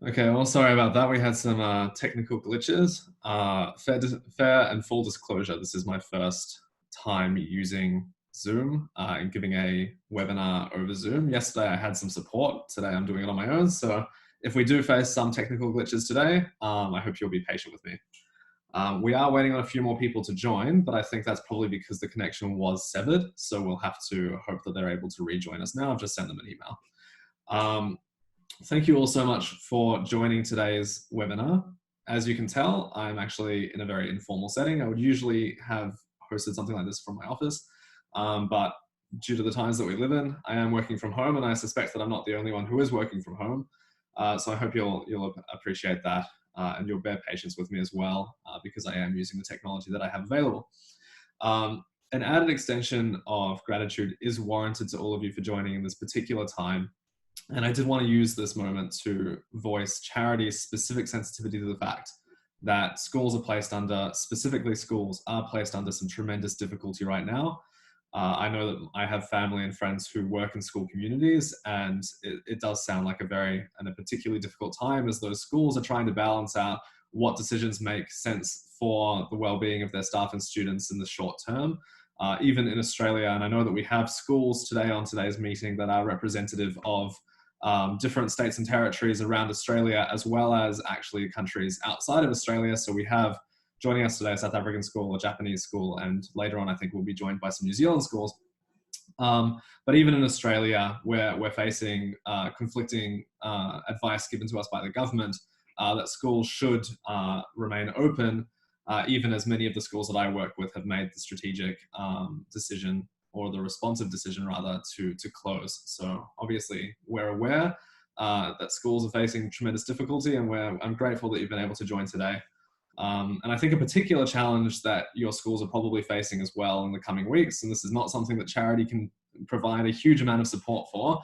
Okay, well, sorry about that. We had some technical glitches. Fair and full disclosure, this is my first time using Zoom and giving a webinar over Zoom. Yesterday I had some support. Today I'm doing it on my own. So if we do face some technical glitches today, I hope you'll be patient with me. We are waiting on a few more people to join, but I think that's probably because the connection was severed. So we'll have to hope that they're able to rejoin us now. I've just sent them an email. Thank you all so much for joining today's webinar. As you can tell, I'm actually in a very informal setting. I would usually have hosted something like this from my office, but due to the times that we live in, I am working from home, and I suspect that I'm not the only one who is working from home. So I hope you'll appreciate that, and you'll bear patience with me as well, because I am using the technology that I have available. An added extension of gratitude is warranted to all of you for joining in this particular time. And I did want to use this moment to voice Charity's specific sensitivity to the fact that schools are placed under, specifically schools are placed under some tremendous difficulty right now. I know that I have family and friends who work in school communities, and it does sound like a particularly difficult time as those schools are trying to balance out what decisions make sense for the well-being of their staff and students in the short term. Even in Australia, and I know that we have schools today on today's meeting that are representative of different states and territories around Australia, as well as actually countries outside of Australia. So we have joining us today a South African school, a Japanese school, and later on I think we'll be joined by some New Zealand schools. But even in Australia, where we're facing conflicting advice given to us by the government that schools should remain open, even as many of the schools that I work with have made the strategic decision, or the responsive decision rather, to close. So obviously we're aware that schools are facing tremendous difficulty, and I'm grateful that you've been able to join today. And I think a particular challenge that your schools are probably facing as well in the coming weeks, and this is not something that Charidy can provide a huge amount of support for,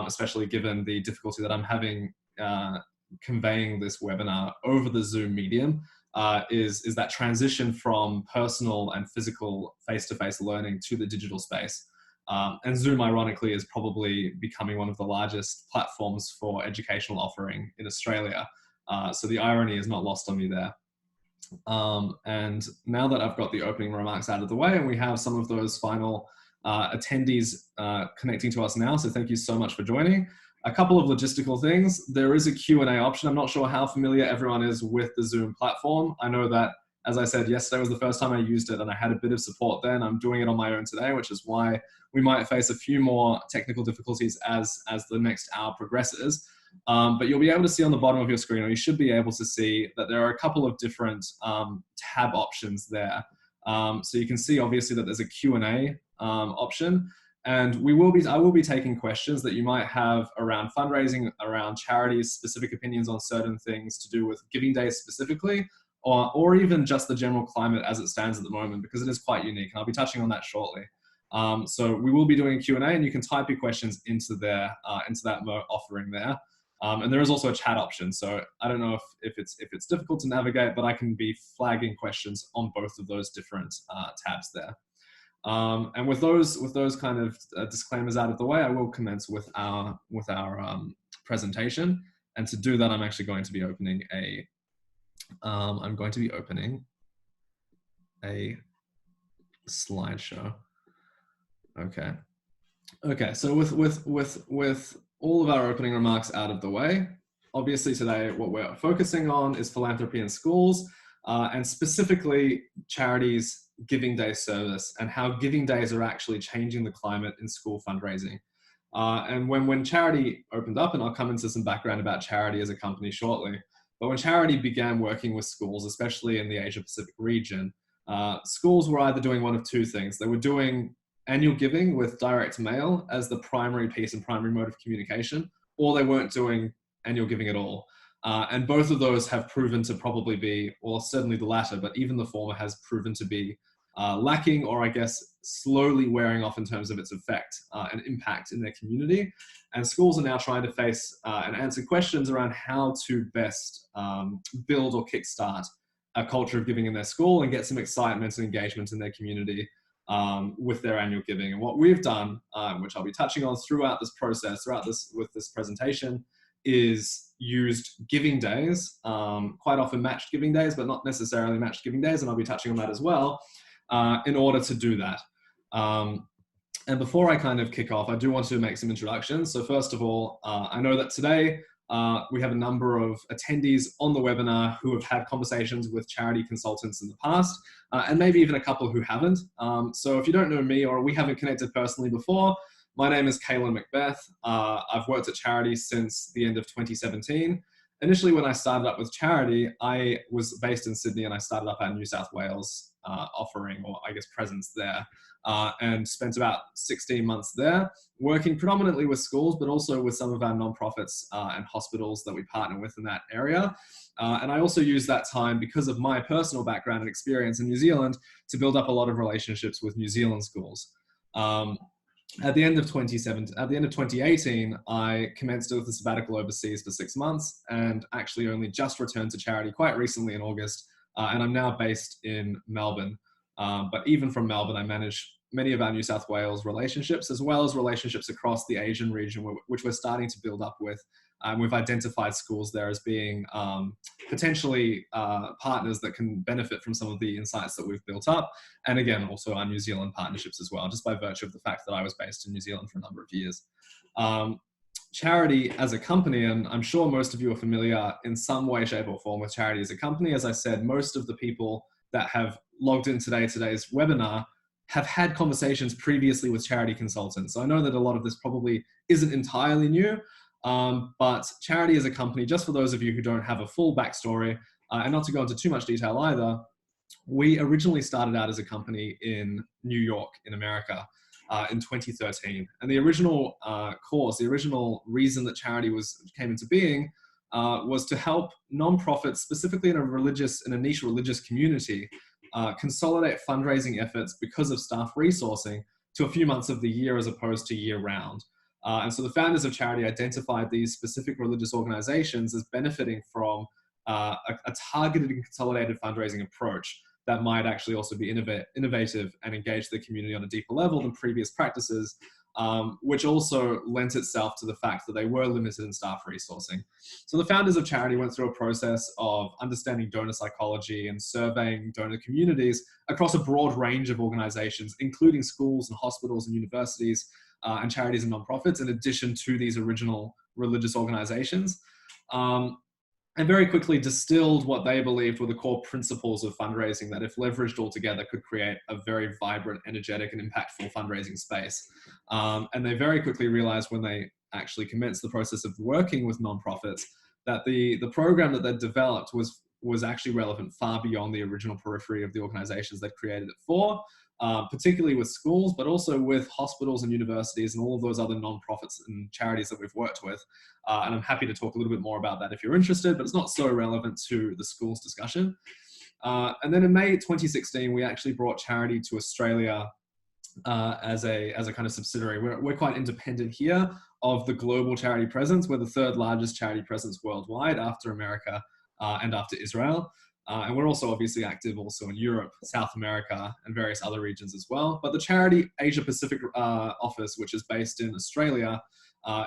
especially given the difficulty that I'm having conveying this webinar over the Zoom medium, is that transition from personal and physical face-to-face learning to the digital space. And Zoom, ironically, is probably becoming one of the largest platforms for educational offering in Australia. So the irony is not lost on me there. And now that I've got the opening remarks out of the way, and we have some of those final attendees connecting to us now, so thank you so much for joining. A couple of logistical things. There is a Q&A option. I'm not sure how familiar everyone is with the Zoom platform. I know that, as I said, yesterday was the first time I used it, and I had a bit of support then. I'm doing it on my own today, which is why we might face a few more technical difficulties as the next hour progresses. But you'll be able to see on the bottom of your screen, or you should be able to see, that there are a couple of different tab options there. So you can see obviously that there's a Q&A option, and I will be taking questions that you might have around fundraising, around Charity's specific opinions on certain things to do with Giving Day specifically, or even just the general climate as it stands at the moment, because it is quite unique, and I'll be touching on that shortly. So we will be doing a Q&A, and you can type your questions into that offering there. And there is also a chat option. So I don't know if it's difficult to navigate, but I can be flagging questions on both of those different tabs there. And with those kind of disclaimers out of the way, I will commence with our presentation. And to do that, I'm actually going to be opening a slideshow. Okay. So with all of our opening remarks out of the way, obviously today what we're focusing on is philanthropy in schools, and specifically Charity's Giving Day service, and how Giving Days are actually changing the climate in school fundraising. And when Charidy opened up, and I'll come into some background about Charidy as a company shortly, but when Charidy began working with schools, especially in the Asia Pacific region, schools were either doing one of two things. They were doing annual giving with direct mail as the primary piece and primary mode of communication, or they weren't doing annual giving at all. And both of those have proven to probably be, or certainly the latter, but even the former has proven to be lacking, or I guess slowly wearing off in terms of its effect and impact in their community. And schools are now trying to face and answer questions around how to best build or kickstart a culture of giving in their school and get some excitement and engagement in their community with their annual giving. And what we've done, which I'll be touching on throughout this process, with this presentation, is used giving days, quite often matched giving days, but not necessarily matched giving days, and I'll be touching on that as well, in order to do that. And before I kind of kick off, I do want to make some introductions. So first of all, I know that today we have a number of attendees on the webinar who have had conversations with Charidy consultants in the past, and maybe even a couple who haven't. So if you don't know me or we haven't connected personally before, my name is Kaylan Macbeth. I've worked at Charidy since the end of 2017. Initially, when I started up with Charidy, I was based in Sydney and I started up our New South Wales offering, or I guess presence there, and spent about 16 months there, working predominantly with schools, but also with some of our nonprofits and hospitals that we partner with in that area. And I also used that time, because of my personal background and experience in New Zealand, to build up a lot of relationships with New Zealand schools. At the end of 2018, I commenced with a sabbatical overseas for 6 months, and actually only just returned to Charidy quite recently in August. And I'm now based in Melbourne. But even from Melbourne, I manage many of our New South Wales relationships, as well as relationships across the Asian region, which we're starting to build up with. We've identified schools there as being potentially partners that can benefit from some of the insights that we've built up. And again, also our New Zealand partnerships as well, just by virtue of the fact that I was based in New Zealand for a number of years. Charidy as a company, and I'm sure most of you are familiar in some way, shape or form with Charidy as a company. As I said, most of the people that have logged in today's webinar have had conversations previously with Charidy consultants. So I know that a lot of this probably isn't entirely new, but Charidy as a company, just for those of you who don't have a full backstory, and not to go into too much detail either, we originally started out as a company in New York in America in 2013. And the original cause, the original reason that Charidy came into being was to help nonprofits, specifically in a niche religious community, consolidate fundraising efforts because of staff resourcing to a few months of the year as opposed to year round. And so the founders of Charidy identified these specific religious organizations as benefiting from a targeted and consolidated fundraising approach that might actually also be innovative and engage the community on a deeper level than previous practices, which also lent itself to the fact that they were limited in staff resourcing. So the founders of Charidy went through a process of understanding donor psychology and surveying donor communities across a broad range of organizations, including schools and hospitals and universities and charities and nonprofits, in addition to these original religious organizations. And very quickly distilled what they believed were the core principles of fundraising that, if leveraged all together, could create a very vibrant, energetic, and impactful fundraising space. And they very quickly realized, when they actually commenced the process of working with nonprofits, that the program that they'd developed was actually relevant far beyond the original periphery of the organizations they'd created it for, particularly with schools, but also with hospitals and universities and all of those other nonprofits and charities that we've worked with. And I'm happy to talk a little bit more about that if you're interested, but it's not so relevant to the schools discussion. And then in May 2016, we actually brought Charidy to Australia as a kind of subsidiary. We're quite independent here of the global charity presence. We're the third largest charity presence worldwide after America and after Israel. And we're also obviously active also in Europe, South America, and various other regions as well. But the Charidy Asia Pacific office, which is based in Australia,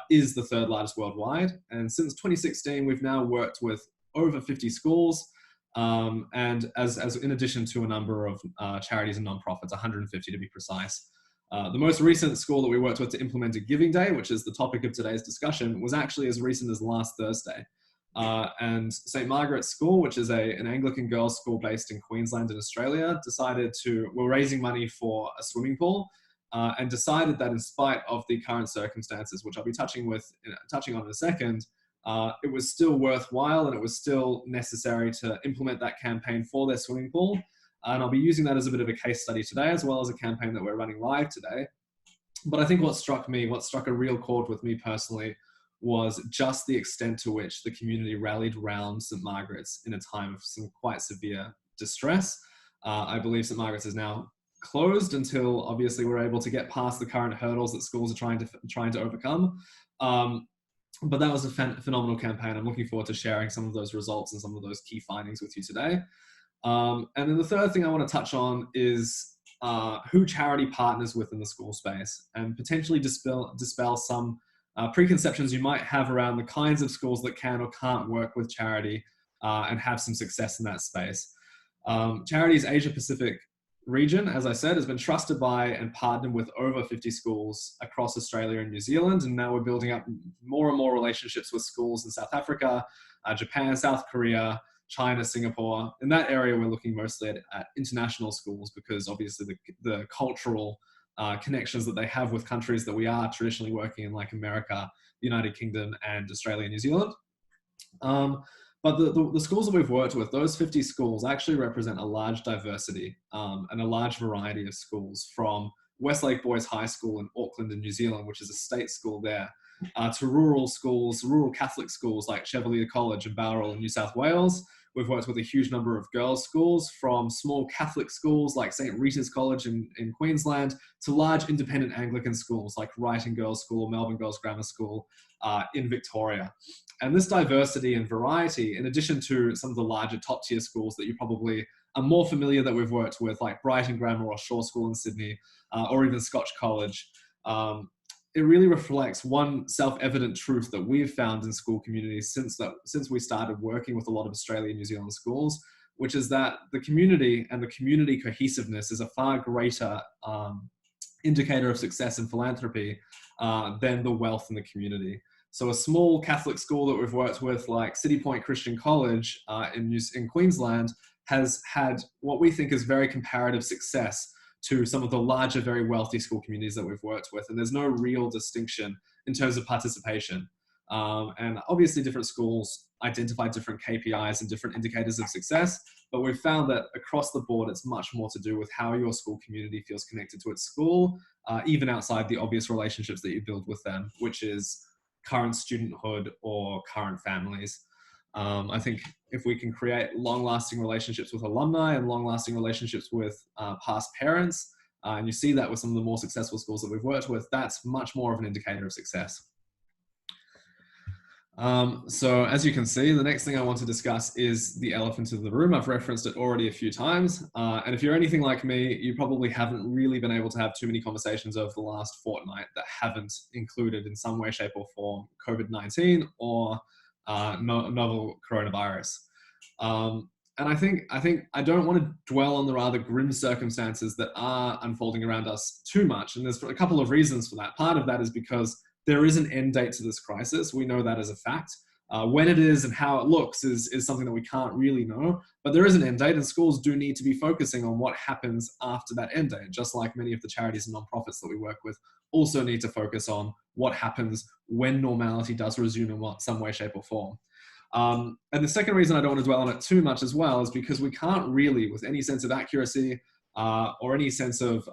is the third largest worldwide. And since 2016, we've now worked with over 50 schools, and as in addition to a number of charities and nonprofits, 150 to be precise. The most recent school that we worked with to implement a giving day, which is the topic of today's discussion, was actually as recent as last Thursday. And St. Margaret's School, which is an Anglican girls' school based in Queensland in Australia, we're raising money for a swimming pool, and decided that in spite of the current circumstances, which I'll be touching on in a second, it was still worthwhile and it was still necessary to implement that campaign for their swimming pool. And I'll be using that as a bit of a case study today, as well as a campaign that we're running live today. But I think what struck a real chord with me personally, was just the extent to which the community rallied around St. Margaret's in a time of some quite severe distress. I believe St. Margaret's is now closed until obviously we're able to get past the current hurdles that schools are trying to overcome. But that was a phenomenal campaign. I'm looking forward to sharing some of those results and some of those key findings with you today. And then the third thing I want to touch on is who Charidy partners with in the school space, and potentially dispel some preconceptions you might have around the kinds of schools that can or can't work with Charidy and have some success in that space. Charidy's Asia Pacific region, as I said, has been trusted by and partnered with over 50 schools across Australia and New Zealand. And now we're building up more and more relationships with schools in South Africa, Japan, South Korea, China, Singapore. In that area, we're looking mostly at international schools because obviously the cultural connections that they have with countries that we are traditionally working in, like America, the United Kingdom, and Australia and New Zealand. But the schools that we've worked with, those 50 schools actually represent a large diversity and a large variety of schools, from Westlake Boys High School in Auckland in New Zealand, which is a state school there, to rural schools, rural Catholic schools like Chevalier College in Bowral in New South Wales. We've worked with a huge number of girls' schools, from small Catholic schools like St. Rita's College in Queensland to large independent Anglican schools like Wrighton Girls' School, Melbourne Girls' Grammar School in Victoria. And this diversity and variety, in addition to some of the larger top tier schools that you probably are more familiar that we've worked with, like Brighton Grammar or Shaw School in Sydney, or even Scotch College, it really reflects one self-evident truth that we've found in school communities since we started working with a lot of Australian and New Zealand schools, which is that the community and the community cohesiveness is a far greater indicator of success in philanthropy than the wealth in the community. So a small Catholic school that we've worked with, like City Point Christian College in Queensland, has had what we think is very comparative success to some of the larger, very wealthy school communities that we've worked with. And there's no real distinction in terms of participation. And obviously different schools identify different KPIs and different indicators of success, but we've found that across the board, it's much more to do with how your school community feels connected to its school, even outside the obvious relationships that you build with them, which is current studenthood or current families. I think if we can create long-lasting relationships with alumni and long-lasting relationships with past parents, and you see that with some of the more successful schools that we've worked with, that's much more of an indicator of success. So as you can see, the next thing I want to discuss is the elephant in the room. I've referenced it already a few times. And if you're anything like me, you probably haven't really been able to have too many conversations over the last fortnight that haven't included in some way, shape or form COVID-19 or novel coronavirus. And I think I don't want to dwell on the rather grim circumstances that are unfolding around us too much. And there's a couple of reasons for that. Part of that is because there is an end date to this crisis. We know that as a fact. When it is and how it looks is something that we can't really know, but there is an end date, and schools do need to be focusing on what happens after that end date, just like many of the charities and nonprofits that we work with also need to focus on what happens when normality does resume in some way, shape or form. And the second reason I don't want to dwell on it too much as well is because we can't really, with any sense of accuracy or any sense of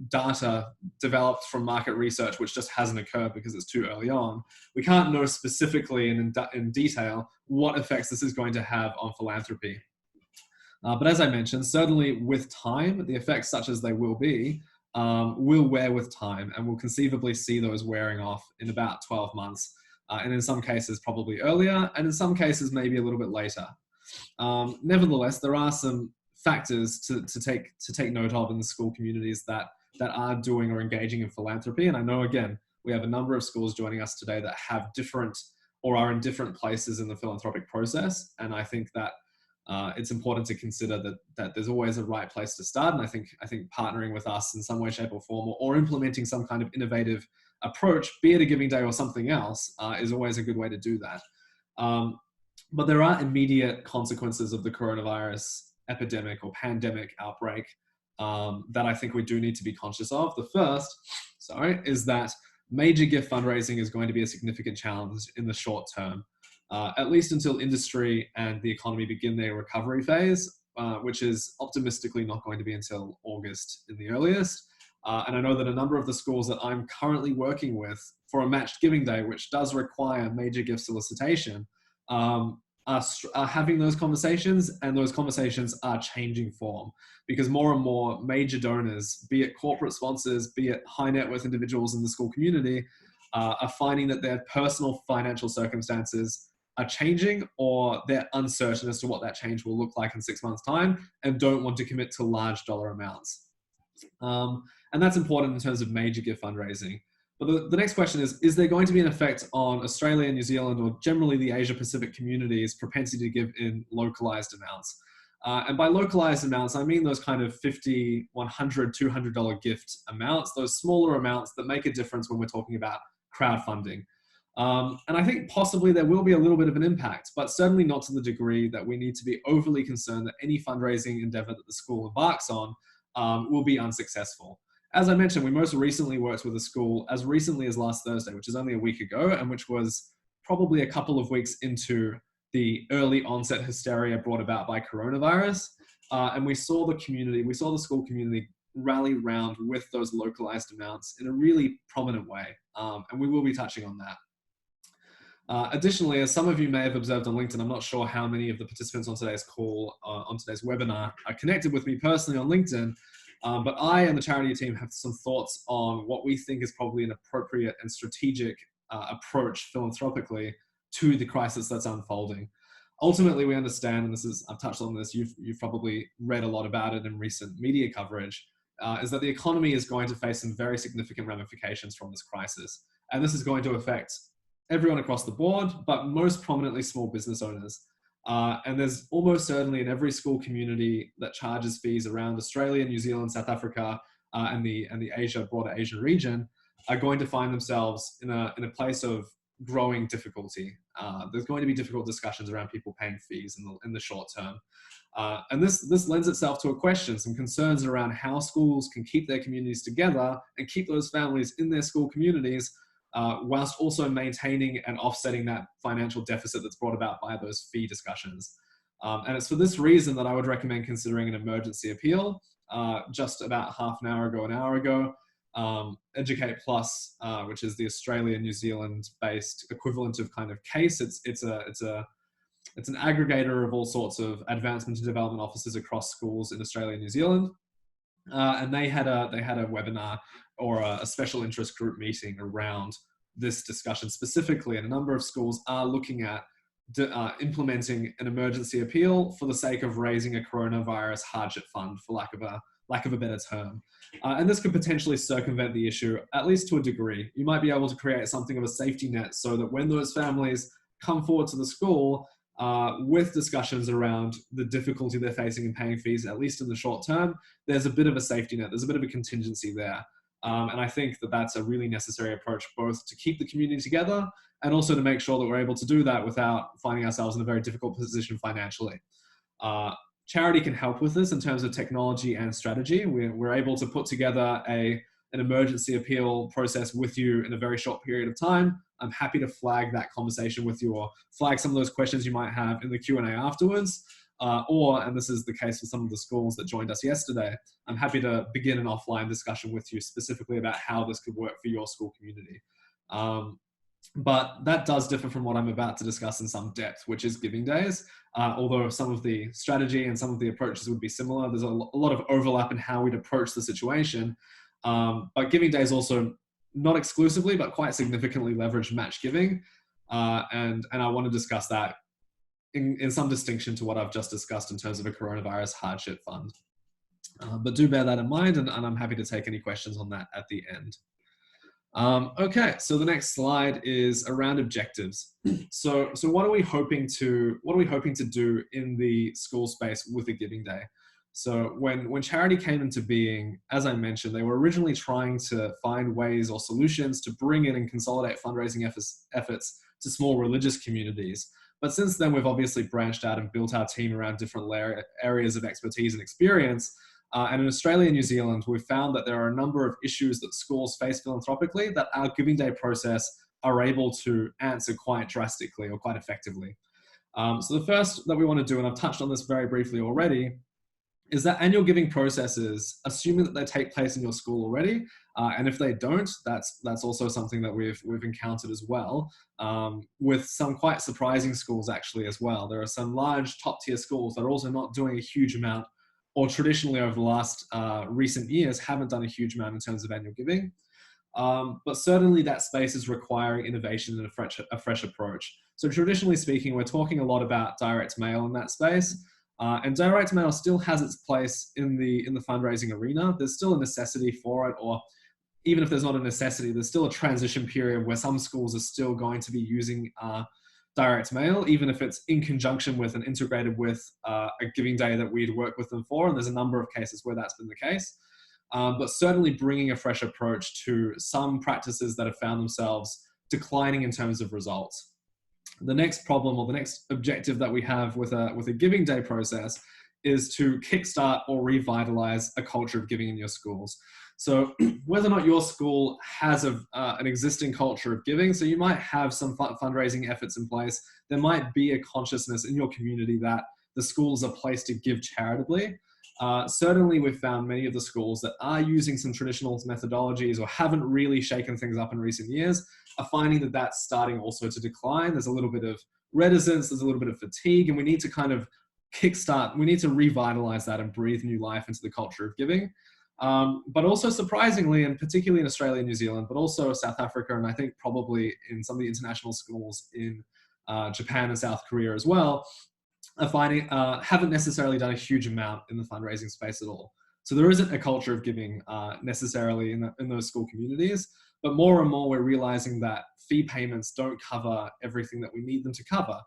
data developed from market research, which just hasn't occurred because it's too early on, we can't know specifically and in detail what effects this is going to have on philanthropy. But as I mentioned, certainly with time, the effects such as they will be, will wear with time, and we'll conceivably see those wearing off in about 12 months. And in some cases probably earlier, and in some cases maybe a little bit later. Nevertheless, there are some factors to take note of in the school communities that are doing or engaging in philanthropy. And I know, again, we have a number of schools joining us today that have different or are in different places in the philanthropic process. And I think that it's important to consider that there's always a right place to start. And I think partnering with us in some way, shape or form, or implementing some kind of innovative approach, be it a giving day or something else, is always a good way to do that. But there are immediate consequences of the coronavirus epidemic or pandemic outbreak that I think we do need to be conscious of. The first, is that major gift fundraising is going to be a significant challenge in the short term, at least until industry and the economy begin their recovery phase, which is optimistically not going to be until August in the earliest. And I know that a number of the schools that I'm currently working with for a matched giving day, which does require major gift solicitation, are having those conversations, and those conversations are changing form because more and more major donors, be it corporate sponsors, be it high net worth individuals in the school community, are finding that their personal financial circumstances are changing, or they're uncertain as to what that change will look like in 6 months' time and don't want to commit to large dollar amounts. And that's important in terms of major gift fundraising. But the next question is there going to be an effect on Australia, New Zealand, or generally the Asia Pacific community's propensity to give in localized amounts? And by localized amounts, I mean those kind of $50, $100, $200 gift amounts, those smaller amounts that make a difference when we're talking about crowdfunding. And I think possibly there will be a little bit of an impact, but certainly not to the degree that we need to be overly concerned that any fundraising endeavor that the school embarks on will be unsuccessful. As I mentioned, we most recently worked with a school as recently as last Thursday, which is only a week ago, and which was probably a couple of weeks into the early onset hysteria brought about by coronavirus. And we saw the community, we saw the school community rally round with those localized amounts in a really prominent way. And we will be touching on that. Additionally, as some of you may have observed on LinkedIn, I'm not sure how many of the participants on today's call, on today's webinar, are connected with me personally on LinkedIn, but I and the Charidy team have some thoughts on what we think is probably an appropriate and strategic approach philanthropically to the crisis that's unfolding. Ultimately, we understand, and I've touched on this, you've probably read a lot about it in recent media coverage, is that the economy is going to face some very significant ramifications from this crisis. And this is going to affect everyone across the board, but most prominently small business owners. And there's almost certainly in every school community that charges fees around Australia, New Zealand, South Africa, and the broader Asian region are going to find themselves in a place of growing difficulty. There's going to be difficult discussions around people paying fees in the short term. And this lends itself to a question, some concerns around how schools can keep their communities together and keep those families in their school communities whilst also maintaining and offsetting that financial deficit that's brought about by those fee discussions. And it's for this reason that I would recommend considering an emergency appeal. Just about half an hour ago, Educate Plus, which is the Australia, New Zealand based equivalent of kind of CASE. It's an aggregator of all sorts of advancement and development offices across schools in Australia and New Zealand. And they had a webinar or a special interest group meeting around this discussion specifically. And a number of schools are looking at implementing an emergency appeal for the sake of raising a coronavirus hardship fund, for lack of a better term. And this could potentially circumvent the issue, at least to a degree. You might be able to create something of a safety net so that when those families come forward to the school with discussions around the difficulty they're facing in paying fees, at least in the short term, there's a bit of a safety net, there's a bit of a contingency there. And I think that that's a really necessary approach, both to keep the community together and also to make sure that we're able to do that without finding ourselves in a very difficult position financially. Charidy can help with this in terms of technology and strategy. We're able to put together an emergency appeal process with you in a very short period of time. I'm happy to flag that conversation with you or flag some of those questions you might have in the Q&A afterwards. And this is the case with some of the schools that joined us yesterday, I'm happy to begin an offline discussion with you specifically about how this could work for your school community. But that does differ from what I'm about to discuss in some depth, which is giving days. Although some of the strategy and some of the approaches would be similar, there's a lot of overlap in how we'd approach the situation. But giving days also, not exclusively, but quite significantly leverage match giving. And I want to discuss that in some distinction to what I've just discussed in terms of a coronavirus hardship fund. But do bear that in mind, and I'm happy to take any questions on that at the end. Okay, so the next slide is around objectives. So what are we hoping to do in the school space with a giving day? So when Charidy came into being, as I mentioned, they were originally trying to find ways or solutions to bring in and consolidate fundraising efforts to small religious communities. But since then, we've obviously branched out and built our team around different areas of expertise and experience. And in Australia and New Zealand, we've found that there are a number of issues that schools face philanthropically that our giving day process are able to answer quite drastically or quite effectively. So the first that we want to do, and I've touched on this very briefly already, is that annual giving processes, assuming that they take place in your school already, and if they don't, that's also something that we've encountered as well, with some quite surprising schools actually as well. There are some large top tier schools that are also not doing a huge amount, or traditionally over the last recent years haven't done a huge amount in terms of annual giving. But certainly that space is requiring innovation and a fresh approach. So traditionally speaking, we're talking a lot about direct mail in that space. And direct mail still has its place in the fundraising arena. There's still a necessity for it, or even if there's not a necessity, there's still a transition period where some schools are still going to be using direct mail, even if it's in conjunction with and integrated with a giving day that we'd work with them for. And there's a number of cases where that's been the case. But certainly bringing a fresh approach to some practices that have found themselves declining in terms of results. The next problem or the next objective that we have with a giving day process is to kickstart or revitalize a culture of giving in your schools. So whether or not your school has an existing culture of giving, so you might have some fundraising efforts in place, there might be a consciousness in your community that the school is a place to give charitably. Certainly we've found many of the schools that are using some traditional methodologies or haven't really shaken things up in recent years are finding that that's starting also to decline. There's a little bit of reticence, there's a little bit of fatigue, and we need to kind of we need to revitalize that and breathe new life into the culture of giving. But also surprisingly, and particularly in Australia and New Zealand, but also South Africa, and I think probably in some of the international schools in Japan and South Korea as well, are finding haven't necessarily done a huge amount in the fundraising space at all. So there isn't a culture of giving necessarily in those school communities, but more and more we're realizing that fee payments don't cover everything that we need them to cover.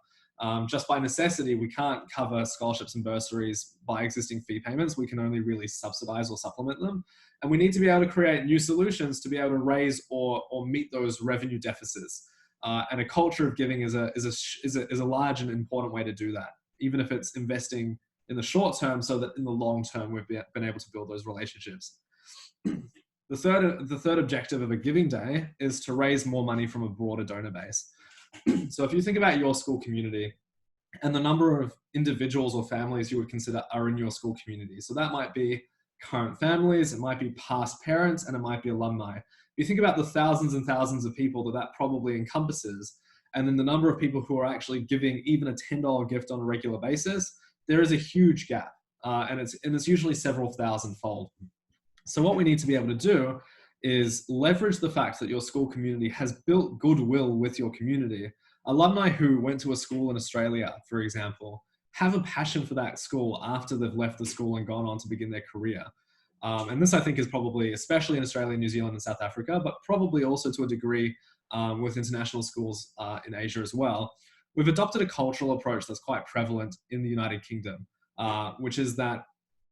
Just by necessity, we can't cover scholarships and bursaries by existing fee payments. We can only really subsidize or supplement them. And we need to be able to create new solutions to be able to raise or meet those revenue deficits. And a culture of giving is a large and important way to do that, even if it's investing in the short term so that in the long term we've been able to build those relationships. The third objective of a giving day is to raise more money from a broader donor base. So if you think about your school community and the number of individuals or families you would consider are in your school community, so that might be current families, it might be past parents, and it might be alumni. If you think about the thousands and thousands of people that probably encompasses, and then the number of people who are actually giving even a $10 gift on a regular basis, there is a huge gap, and it's usually several thousand-fold. So what we need to be able to do is leverage the fact that your school community has built goodwill with your community. Alumni who went to a school in Australia, for example, have a passion for that school after they've left the school and gone on to begin their career. And this, I think, is probably, especially in Australia, New Zealand, and South Africa, but probably also to a degree with international schools in Asia as well. We've adopted a cultural approach that's quite prevalent in the United Kingdom, which is that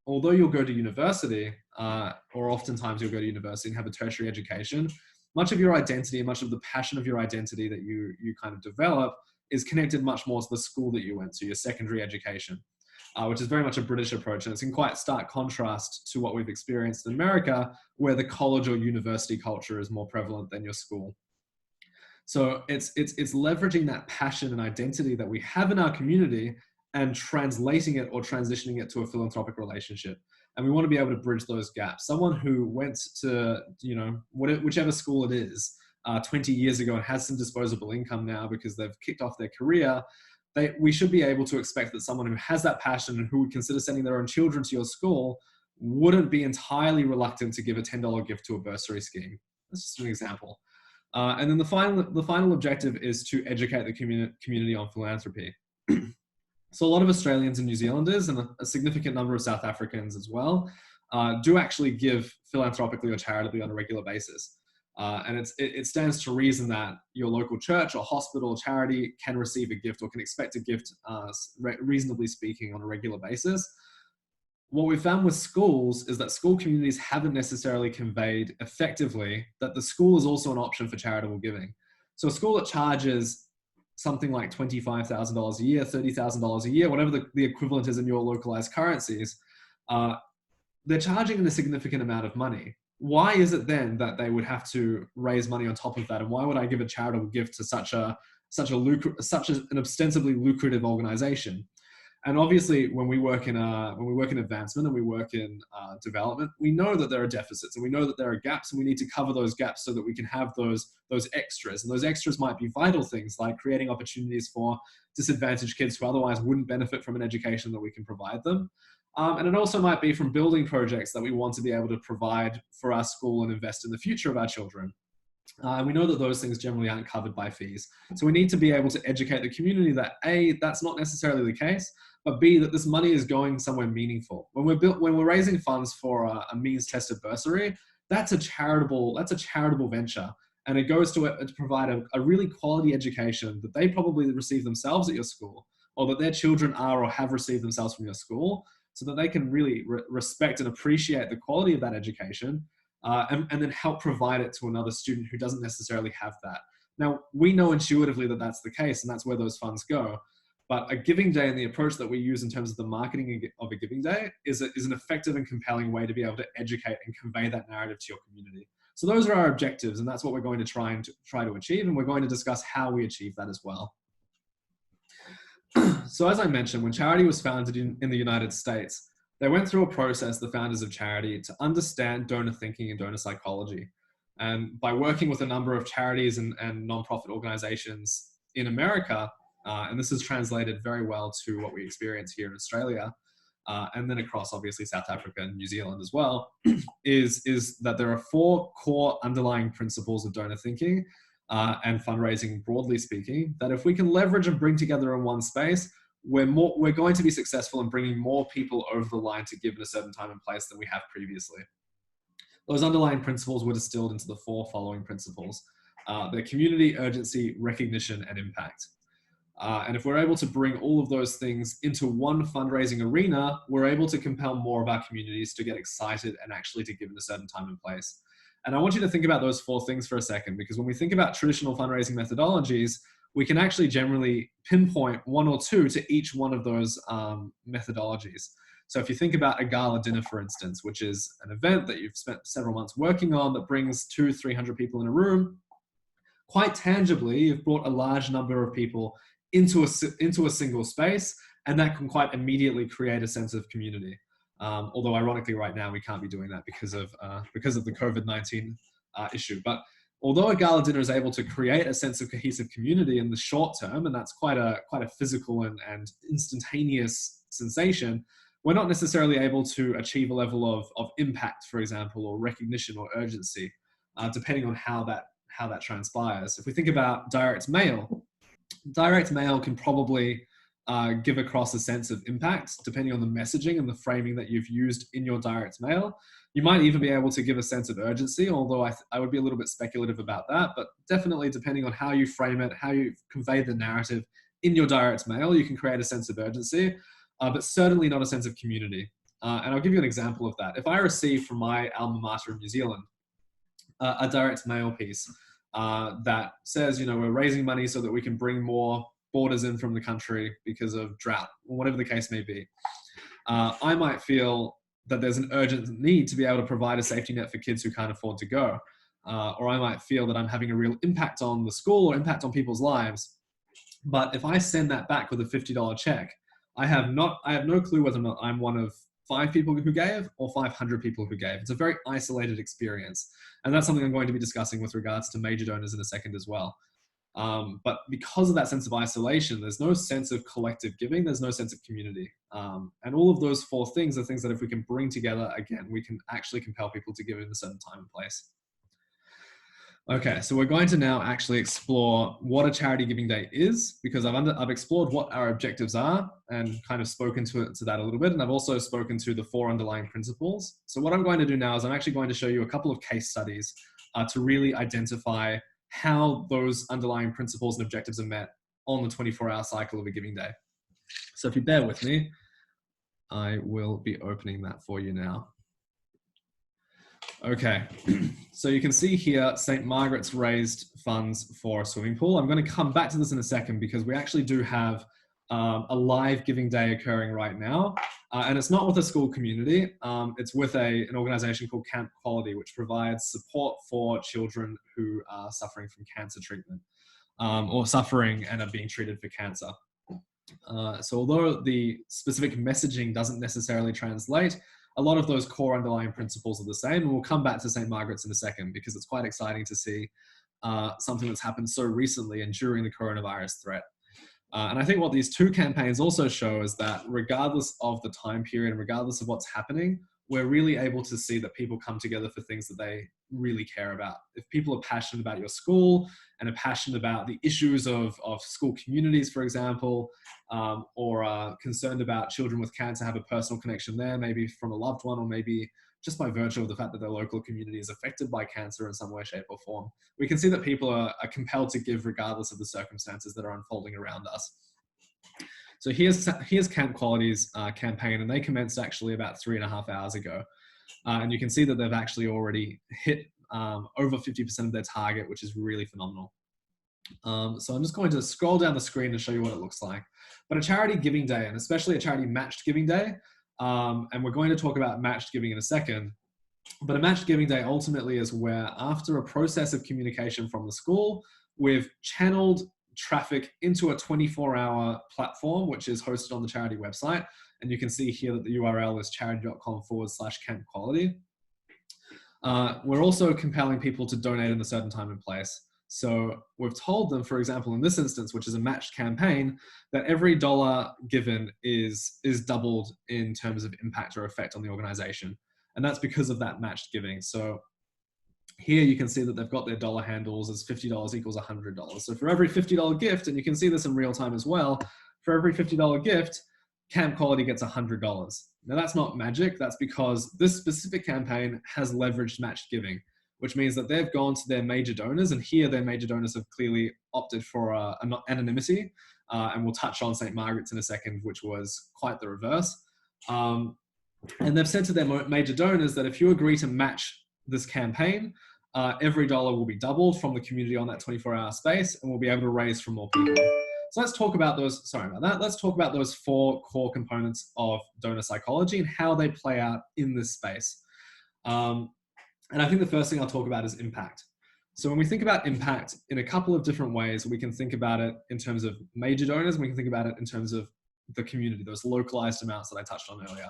although you'll go to university, or oftentimes you'll go to university and have a tertiary education, much of your identity, much of the passion of your identity that you kind of develop is connected much more to the school that you went to, your secondary education, which is very much a British approach. And it's in quite stark contrast to what we've experienced in America, where the college or university culture is more prevalent than your school. So it's leveraging that passion and identity that we have in our community and translating it or transitioning it to a philanthropic relationship. And we want to be able to bridge those gaps. Someone who went to, whichever school it is, 20 years ago and has some disposable income now because they've kicked off their career, we should be able to expect that someone who has that passion and who would consider sending their own children to your school wouldn't be entirely reluctant to give a $10 gift to a bursary scheme. That's just an example. And then the final objective is to educate the community on philanthropy. So a lot of Australians and New Zealanders, and a significant number of South Africans as well, do actually give philanthropically or charitably on a regular basis. And it stands to reason that your local church or hospital or charity can receive a gift or can expect a gift, reasonably speaking, on a regular basis. What we've found with schools is that school communities haven't necessarily conveyed effectively that the school is also an option for charitable giving. So a school that charges something like $25,000 a year, $30,000 a year, whatever the equivalent is in your localized currencies, they're charging a significant amount of money. Why is it then that they would have to raise money on top of that? And why would I give a charitable gift to such an ostensibly lucrative organization? And obviously, when we work in advancement and we work in development, we know that there are deficits and we know that there are gaps, and we need to cover those gaps so that we can have those extras. And those extras might be vital things like creating opportunities for disadvantaged kids who otherwise wouldn't benefit from an education that we can provide them. And it also might be from building projects that we want to be able to provide for our school and invest in the future of our children. And we know that those things generally aren't covered by fees. So we need to be able to educate the community that A, that's not necessarily the case, but B, that this money is going somewhere meaningful. When we're raising funds for a means-tested bursary, that's a charitable venture. And it goes to provide a really quality education that they probably receive themselves at your school, or that their children are or have received themselves from your school, so that they can really respect and appreciate the quality of that education, and then help provide it to another student who doesn't necessarily have that. Now, we know intuitively that that's the case, and that's where those funds go. But a giving day and the approach that we use in terms of the marketing of a giving day is an effective and compelling way to be able to educate and convey that narrative to your community. So those are our objectives, and that's what we're going to try to achieve, and we're going to discuss how we achieve that as well. So as I mentioned, when Charidy was founded in the United States, they went through a process, the founders of Charidy, to understand donor thinking and donor psychology. And by working with a number of charities and nonprofit organizations in America, and this is translated very well to what we experience here in Australia, and then across obviously South Africa and New Zealand as well, is that there are 4 core underlying principles of donor thinking and fundraising, broadly speaking, that if we can leverage and bring together in one space, we're going to be successful in bringing more people over the line to give at a certain time and place than we have previously. Those underlying principles were distilled into the 4 following principles. They're community, urgency, recognition, and impact. And if we're able to bring all of those things into one fundraising arena, we're able to compel more of our communities to get excited and actually to give in a certain time and place. And I want you to think about those 4 things for a second, because when we think about traditional fundraising methodologies, we can actually generally pinpoint 1 or 2 to each one of those methodologies. So if you think about a gala dinner, for instance, which is an event that you've spent several months working on that brings 200-300 people in a room, quite tangibly, you've brought a large number of people into a single space, and that can quite immediately create a sense of community. Although ironically right now we can't be doing that because of the COVID-19 issue. But although a gala dinner is able to create a sense of cohesive community in the short term, and that's quite a physical and instantaneous sensation, we're not necessarily able to achieve a level of impact, for example, or recognition or urgency, depending on how that transpires. If we think about direct mail can probably give across a sense of impact, depending on the messaging and the framing that you've used in your direct mail. You might even be able to give a sense of urgency, although I would be a little bit speculative about that, but definitely depending on how you frame it, how you convey the narrative in your direct mail, you can create a sense of urgency, but certainly not a sense of community. And I'll give you an example of that. If I receive from my alma mater in New Zealand a direct mail piece that says, we're raising money so that we can bring more borders in from the country because of drought, or whatever the case may be, I might feel that there's an urgent need to be able to provide a safety net for kids who can't afford to go. Or I might feel that I'm having a real impact on the school or impact on people's lives. But if I send that back with a $50 check, I have no clue whether or not I'm one of 5 people who gave or 500 people who gave. It's a very isolated experience. And that's something I'm going to be discussing with regards to major donors in a second as well. But because of that sense of isolation, there's no sense of collective giving, there's no sense of community. And all of those 4 things are things that if we can bring together, again, we can actually compel people to give in a certain time and place. Okay, so we're going to now actually explore what a charity giving day is, because I've explored what our objectives are and kind of spoken to that a little bit. And I've also spoken to the 4 underlying principles. So what I'm going to do now is I'm actually going to show you a couple of case studies to really identify how those underlying principles and objectives are met on the 24-hour cycle of a giving day. So if you bear with me, I will be opening that for you now. Okay, so you can see here, St. Margaret's raised funds for a swimming pool. I'm going to come back to this in a second because we actually do have a live giving day occurring right now. And it's not with a school community, it's with an organization called Camp Quality, which provides support for children who are suffering from cancer treatment or suffering and are being treated for cancer. So although the specific messaging doesn't necessarily translate, a lot of those core underlying principles are the same. And we'll come back to St. Margaret's in a second because it's quite exciting to see something that's happened so recently and during the coronavirus threat. And I think what these 2 campaigns also show is that regardless of the time period and regardless of what's happening, we're really able to see that people come together for things that they really care about. If people are passionate about your school and are passionate about the issues of school communities, for example, or are concerned about children with cancer, have a personal connection there, maybe from a loved one, or maybe just by virtue of the fact that their local community is affected by cancer in some way, shape, or form, we can see that people are compelled to give regardless of the circumstances that are unfolding around us. So here's Camp Quality's campaign, and they commenced actually about 3.5 hours ago. And you can see that they've actually already hit over 50% of their target, which is really phenomenal. So I'm just going to scroll down the screen to show you what it looks like. But a charity giving day, and especially a charity matched giving day, and we're going to talk about matched giving in a second, but a matched giving day ultimately is where, after a process of communication from the school, we've channeled traffic into a 24-hour platform, which is hosted on the charity website. And you can see here that the URL is charidy.com/Camp Quality. We're also compelling people to donate in a certain time and place. So we've told them, for example, in this instance, which is a matched campaign, that every dollar given is doubled in terms of impact or effect on the organization. And that's because of that matched giving. So here you can see that they've got their dollar handles as $50 equals $100. So for every $50 gift, and you can see this in real time as well, for every $50 gift, Camp Quality gets $100. Now that's not magic. That's because this specific campaign has leveraged matched giving, which means that they've gone to their major donors, and here their major donors have clearly opted for anonymity. And we'll touch on St. Margaret's in a second, which was quite the reverse. And they've said to their major donors that if you agree to match this campaign, every dollar will be doubled from the community on that 24-hour space, and we'll be able to raise from more people. So let's talk about those, let's talk about those 4 core components of donor psychology and how they play out in this space. And I think the first thing I'll talk about is impact. So when we think about impact in a couple of different ways, we can think about it in terms of major donors, and we can think about it in terms of the community, those localized amounts that I touched on earlier.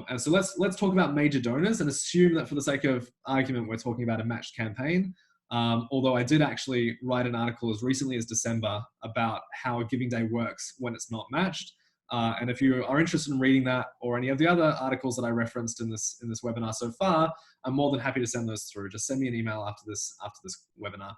And so let's talk about major donors and assume that, for the sake of argument, we're talking about a matched campaign. Although I did actually write an article as recently as December about how a giving day works when it's not matched. And if you are interested in reading that or any of the other articles that I referenced in this webinar so far, I'm more than happy to send those through. Just send me an email after this webinar.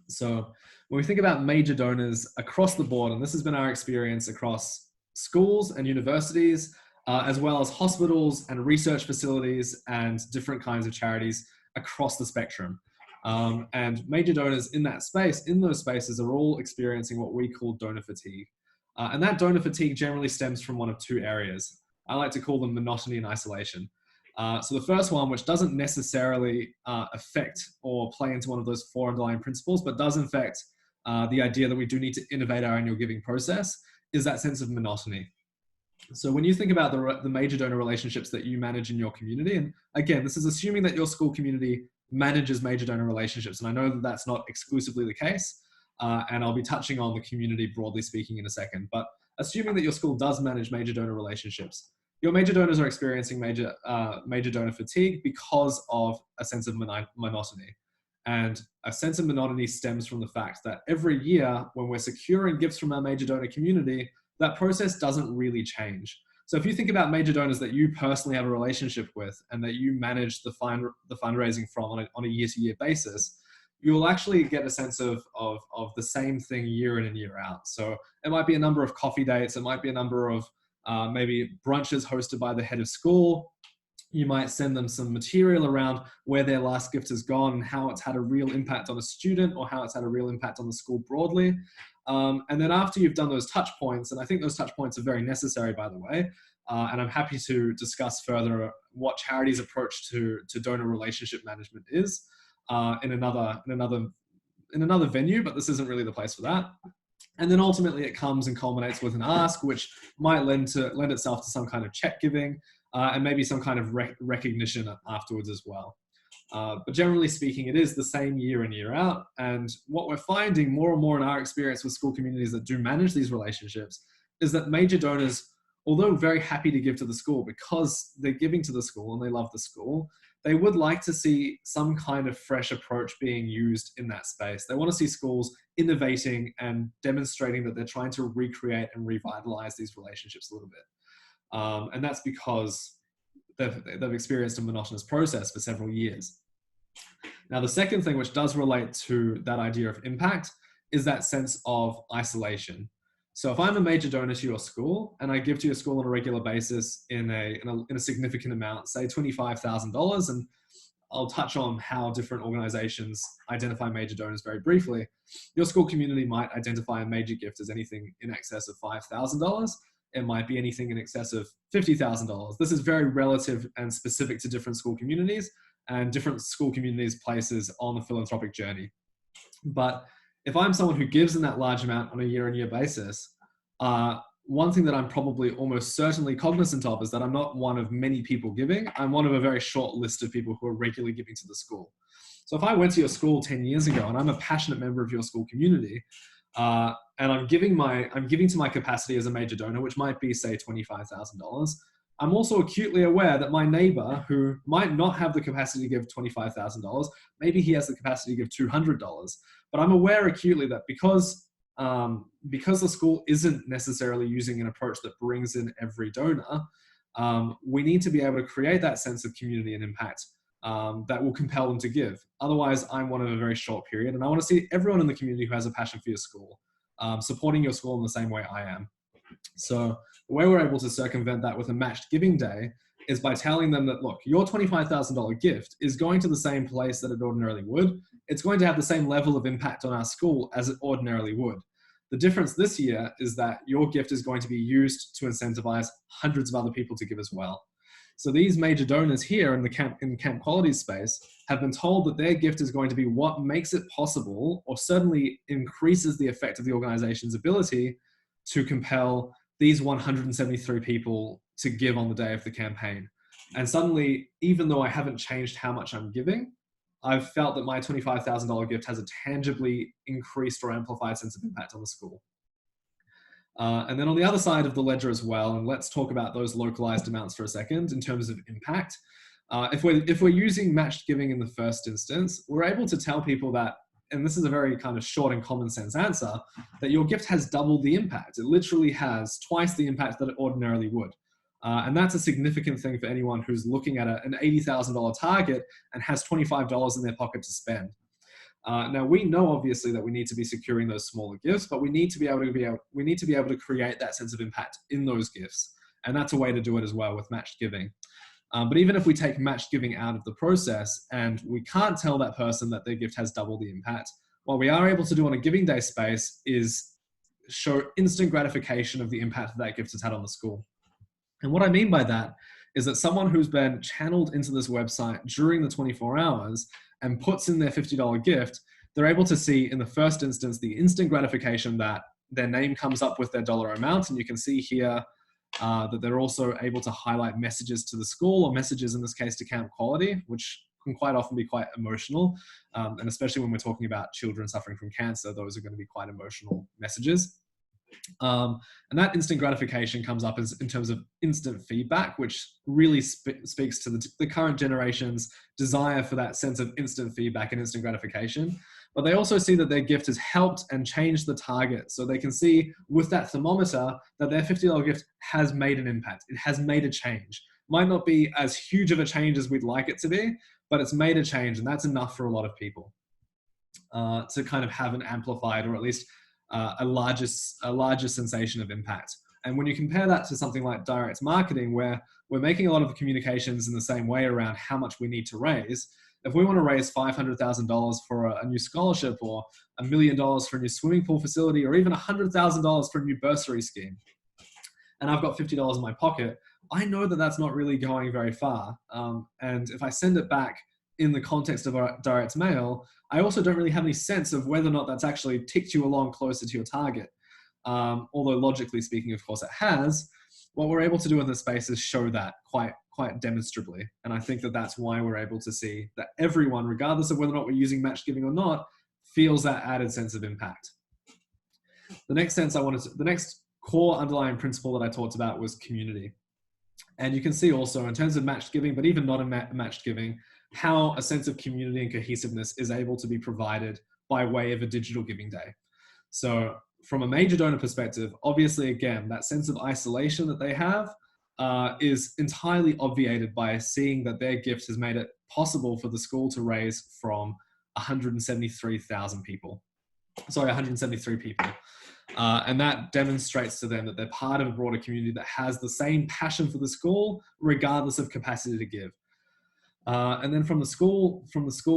So when we think about major donors across the board, and this has been our experience across schools and universities, as well as hospitals and research facilities and different kinds of charities across the spectrum. And major donors in those spaces are all experiencing what we call donor fatigue. And that donor fatigue generally stems from one of 2 areas. I like to call them monotony and isolation. So the first one, which doesn't necessarily affect or play into one of those 4 underlying principles, but does affect the idea that we do need to innovate our annual giving process, is that sense of monotony. So when you think about the major donor relationships that you manage in your community, and again, this is assuming that your school community manages major donor relationships, and I know that that's not exclusively the case, and I'll be touching on the community broadly speaking in a second, but assuming that your school does manage major donor relationships, your major donors are experiencing major donor fatigue because of a sense of monotony. And a sense of monotony stems from the fact that every year when we're securing gifts from our major donor community, that process doesn't really change. So if you think about major donors that you personally have a relationship with and that you manage the fundraising from on a year-to-year basis, you will actually get a sense of the same thing year in and year out. So it might be a number of coffee dates, it might be a number of maybe brunches hosted by the head of school. You might send them some material around where their last gift has gone and how it's had a real impact on a student or how it's had a real impact on the school broadly. And then after you've done those touch points, and I think those touch points are very necessary, by the way, and I'm happy to discuss further what Charity's approach to donor relationship management is in another venue, but this isn't really the place for that. And then ultimately it comes and culminates with an ask, which might lend itself to some kind of check giving and maybe some kind of recognition afterwards as well. But generally speaking, it is the same year in, year out. And what we're finding more and more in our experience with school communities that do manage these relationships is that major donors, although very happy to give to the school because they're giving to the school and they love the school, they would like to see some kind of fresh approach being used in that space. They want to see schools innovating and demonstrating that they're trying to recreate and revitalize these relationships a little bit. And that's because they've experienced a monotonous process for several years. Now, the second thing, which does relate to that idea of impact, is that sense of isolation. So if I'm a major donor to your school and I give to your school on a regular basis in a significant amount, say $25,000, and I'll touch on how different organizations identify major donors very briefly. Your school community might identify a major gift as anything in excess of $5,000. It might be anything in excess of $50,000. This is very relative and specific to different school communities and different school communities' places on the philanthropic journey. But if I'm someone who gives in that large amount on a year-on-year basis, one thing that I'm probably almost certainly cognizant of is that I'm not one of many people giving. I'm one of a very short list of people who are regularly giving to the school. So if I went to your school 10 years ago and I'm a passionate member of your school community, and I'm giving to my capacity as a major donor, which might be, say, $25,000, I'm also acutely aware that my neighbor, who might not have the capacity to give $25,000, maybe he has the capacity to give $200. But I'm aware acutely that because the school isn't necessarily using an approach that brings in every donor, we need to be able to create that sense of community and impact that will compel them to give. Otherwise, I'm one of a very short period, and I want to see everyone in the community who has a passion for your school supporting your school in the same way I am. So the way we're able to circumvent that with a matched giving day is by telling them that, look, your $25,000 gift is going to the same place that it ordinarily would. It's going to have the same level of impact on our school as it ordinarily would. The difference this year is that your gift is going to be used to incentivize hundreds of other people to give as well. So these major donors here in the Camp Quality space have been told that their gift is going to be what makes it possible, or certainly increases the effect of the organization's ability to compel these 173 people to give on the day of the campaign. And suddenly, even though I haven't changed how much I'm giving, I've felt that my $25,000 gift has a tangibly increased or amplified sense of impact on the school. And then on the other side of the ledger as well, and let's talk about those localized amounts for a second in terms of impact. If we're using matched giving in the first instance, we're able to tell people that, and this is a very kind of short and common sense answer, that your gift has doubled the impact. It literally has twice the impact that it ordinarily would. And that's a significant thing for anyone who's looking at an $80,000 target and has $25 in their pocket to spend. Now we know obviously that we need to be securing those smaller gifts, but we need to be able to create that sense of impact in those gifts, and that's a way to do it as well with matched giving. But even if we take matched giving out of the process and we can't tell that person that their gift has double the impact, what we are able to do on a giving day space is show instant gratification of the impact that gift has had on the school. And what I mean by that is that someone who's been channeled into this website during the 24 hours and puts in their $50 gift, they're able to see in the first instance the instant gratification that their name comes up with their dollar amount. And you can see here that they're also able to highlight messages to the school, or messages in this case to Camp Quality, which can quite often be quite emotional. And especially when we're talking about children suffering from cancer, those are going to be quite emotional messages. And that instant gratification comes up as in terms of instant feedback, which really speaks to the current generation's desire for that sense of instant feedback and instant gratification. But they also see that their gift has helped and changed the target. So they can see with that thermometer that their $50 gift has made an impact. It has made a change. Might not be as huge of a change as we'd like it to be, but it's made a change, and that's enough for a lot of people to kind of have an amplified, or at least a larger sensation of impact. And when you compare that to something like direct marketing, where we're making a lot of the communications in the same way around how much we need to raise, if we want to raise $500,000 for a new scholarship, or $1 million for a new swimming pool facility, or even $100,000 for a new bursary scheme, and I've got $50 in my pocket, I know that that's not really going very far. And if I send it back in the context of a direct mail, I also don't really have any sense of whether or not that's actually ticked you along closer to your target. Although logically speaking, of course, it has. What we're able to do in this space is show that quite demonstrably. And I think that that's why we're able to see that everyone, regardless of whether or not we're using match giving or not, feels that added sense of impact. The next core underlying principle that I talked about was community. And you can see also in terms of matched giving, but even not in matched giving, how a sense of community and cohesiveness is able to be provided by way of a digital giving day. So from a major donor perspective, obviously, again, that sense of isolation that they have is entirely obviated by seeing that their gift has made it possible for the school to raise from 173,000 people. Sorry, 173 people. And that demonstrates to them that they're part of a broader community that has the same passion for the school, regardless of capacity to give. And then from the school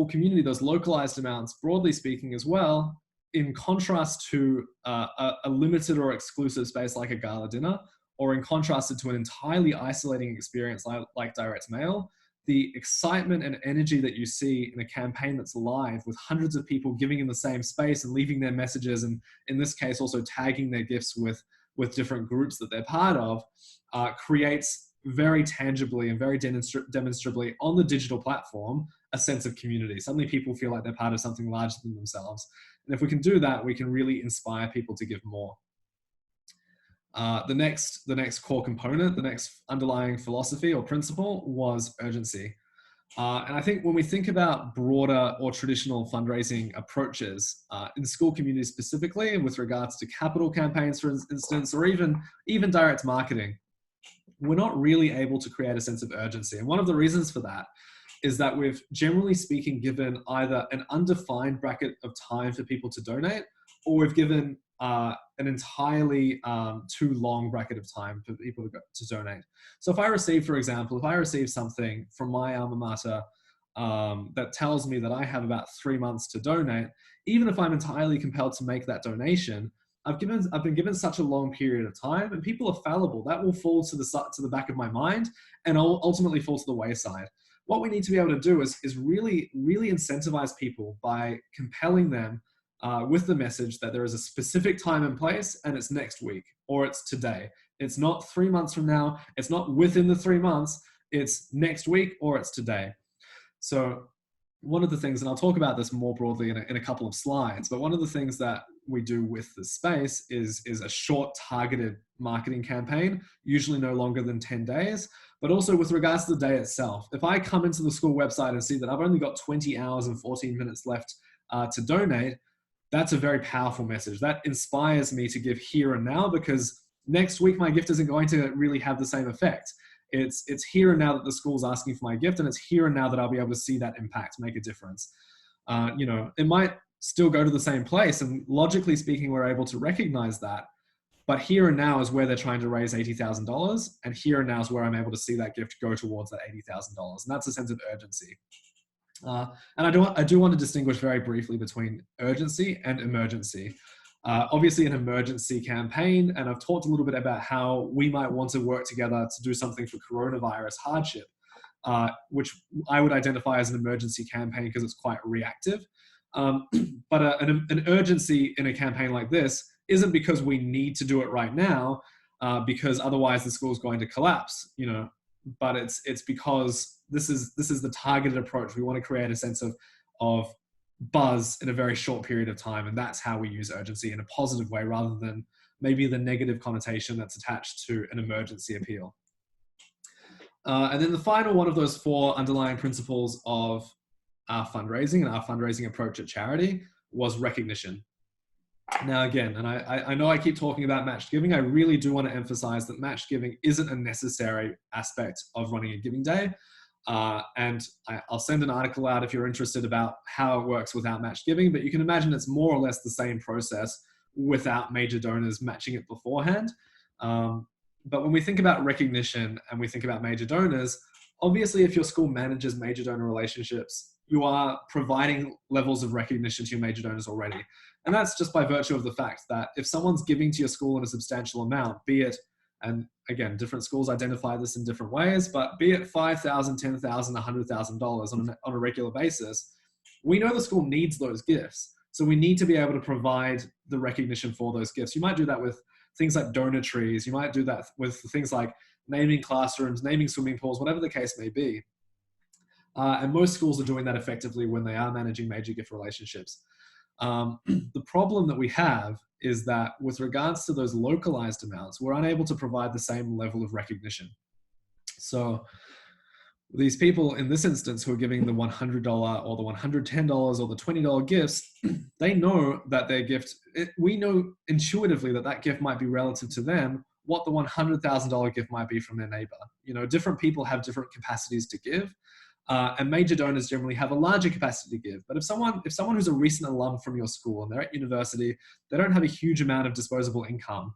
community, those localized amounts, broadly speaking as well, in contrast to a limited or exclusive space like a gala dinner, or in contrast to an entirely isolating experience like direct mail, the excitement and energy that you see in a campaign that's live with hundreds of people giving in the same space and leaving their messages, and in this case also tagging their gifts with different groups that they're part of, creates very tangibly and very demonstrably on the digital platform a sense of community. Suddenly people feel like they're part of something larger than themselves. And if we can do that, we can really inspire people to give more. The next core component, the next underlying philosophy or principle was urgency. And I think when we think about broader or traditional fundraising approaches in school communities specifically, with regards to capital campaigns, for instance, or even direct marketing, we're not really able to create a sense of urgency. And one of the reasons for that is that we've, generally speaking, given either an undefined bracket of time for people to donate, or we've given an entirely too long bracket of time for people to donate. So if I receive, for example, something from my alma mater that tells me that I have about 3 months to donate, even if I'm entirely compelled to make that donation, I've been given such a long period of time, and people are fallible. That will fall to the back of my mind and ultimately fall to the wayside. What we need to be able to do is really incentivize people by compelling them with the message that there is a specific time and place, and it's next week, or it's today. It's not 3 months from now. It's not within the 3 months. It's next week, or it's today. So one of the things, and I'll talk about this more broadly in a couple of slides, but one of the things that we do with the space is a short targeted marketing campaign, usually no longer than 10 days, but also with regards to the day itself. If I come into the school website and see that I've only got 20 hours and 14 minutes left to donate, that's a very powerful message. That inspires me to give here and now, because next week my gift isn't going to really have the same effect. It's here and now that the school's asking for my gift, and it's here and now that I'll be able to see that impact make a difference. It might still go to the same place, and logically speaking, we're able to recognize that. But here and now is where they're trying to raise $80,000, and here and now is where I'm able to see that gift go towards that $80,000, and that's a sense of urgency. And I do want to distinguish very briefly between urgency and emergency. Obviously an emergency campaign, and I've talked a little bit about how we might want to work together to do something for coronavirus hardship, which I would identify as an emergency campaign because it's quite reactive. But an urgency in a campaign like this isn't because we need to do it right now, because otherwise the school's going to collapse, but it's because this is the targeted approach. We want to create a sense of buzz in a very short period of time, and that's how we use urgency in a positive way, rather than maybe the negative connotation that's attached to an emergency appeal. And then the final one of those 4 underlying principles of our fundraising and our fundraising approach at Charidy was recognition. Now again, and I know I keep talking about matched giving, I really do want to emphasize that matched giving isn't a necessary aspect of running a giving day. And I'll send an article out if you're interested about how it works without matched giving, but you can imagine it's more or less the same process without major donors matching it beforehand. But when we think about recognition and we think about major donors, obviously if your school manages major donor relationships, you are providing levels of recognition to your major donors already. And that's just by virtue of the fact that if someone's giving to your school in a substantial amount, be it, and again, different schools identify this in different ways, but be it $5,000, $10,000, $100,000 on a regular basis, we know the school needs those gifts. So we need to be able to provide the recognition for those gifts. You might do that with things like donor trees. You might do that with things like naming classrooms, naming swimming pools, whatever the case may be. And most schools are doing that effectively when they are managing major gift relationships. The problem that we have is that with regards to those localized amounts, we're unable to provide the same level of recognition. So these people in this instance who are giving the $100 or the $110 or the $20 gifts, they know that their gift, we know intuitively that that gift might be relative to them what the $100,000 gift might be from their neighbor. You know, different people have different capacities to give. And major donors generally have a larger capacity to give. But if someone who's a recent alum from your school and they're at university, they don't have a huge amount of disposable income,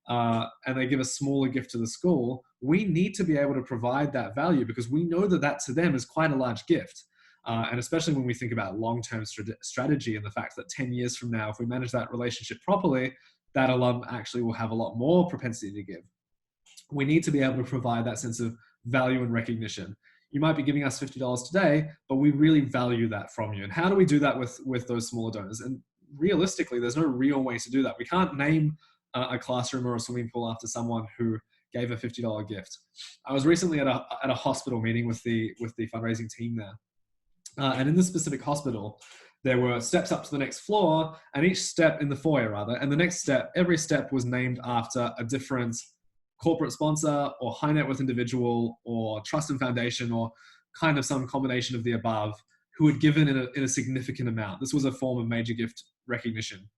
and they give a smaller gift to the school, we need to be able to provide that value because we know that that to them is quite a large gift. And especially when we think about long-term strategy and the fact that 10 years from now, if we manage that relationship properly, that alum actually will have a lot more propensity to give. We need to be able to provide that sense of value and recognition. You might be giving us $50 today, but we really value that from you. And how do we do that with those smaller donors? And realistically, there's no real way to do that. We can't name a classroom or a swimming pool after someone who gave a $50 gift. I was recently at a hospital meeting with the fundraising team there. And in this specific hospital, there were steps up to the next floor, and each step in the foyer, rather, and the next step, every step was named after a different corporate sponsor or high net worth individual or trust and foundation or kind of some combination of the above who had given in a significant amount. This was a form of major gift recognition.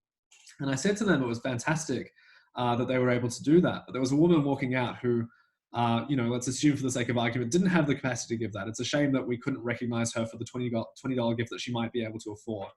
And I said to them it was fantastic that they were able to do that. But there was a woman walking out who, let's assume for the sake of argument, didn't have the capacity to give that. It's a shame that we couldn't recognize her for the $20 gift that she might be able to afford.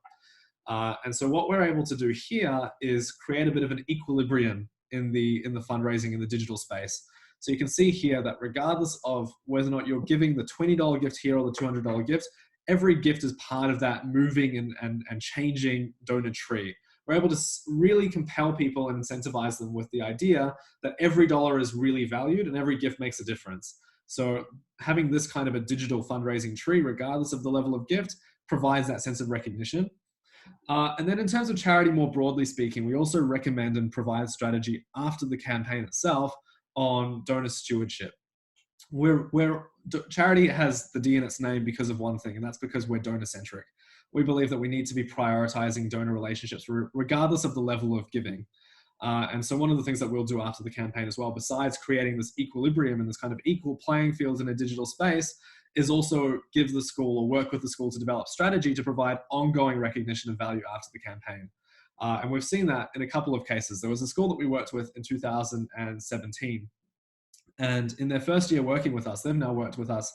And so what we're able to do here is create a bit of an equilibrium in the fundraising in the digital space. So you can see here that regardless of whether or not you're giving the $20 gift here or the $200 gift, every gift is part of that moving and changing donor tree. We're able to really compel people and incentivize them with the idea that every dollar is really valued and every gift makes a difference. So having this kind of a digital fundraising tree, regardless of the level of gift, provides that sense of recognition. And then in terms of charity, more broadly speaking, we also recommend and provide strategy after the campaign itself on donor stewardship. Charity has the D in its name because of one thing, and that's because we're donor-centric. We believe that we need to be prioritizing donor relationships regardless of the level of giving. And so one of the things that we'll do after the campaign as well, besides creating this equilibrium and this kind of equal playing field in a digital space, is also give the school or work with the school to develop strategy to provide ongoing recognition of value after the campaign. And we've seen that in a couple of cases. There was a school that we worked with in 2017. And in their first year working with us, they've now worked with us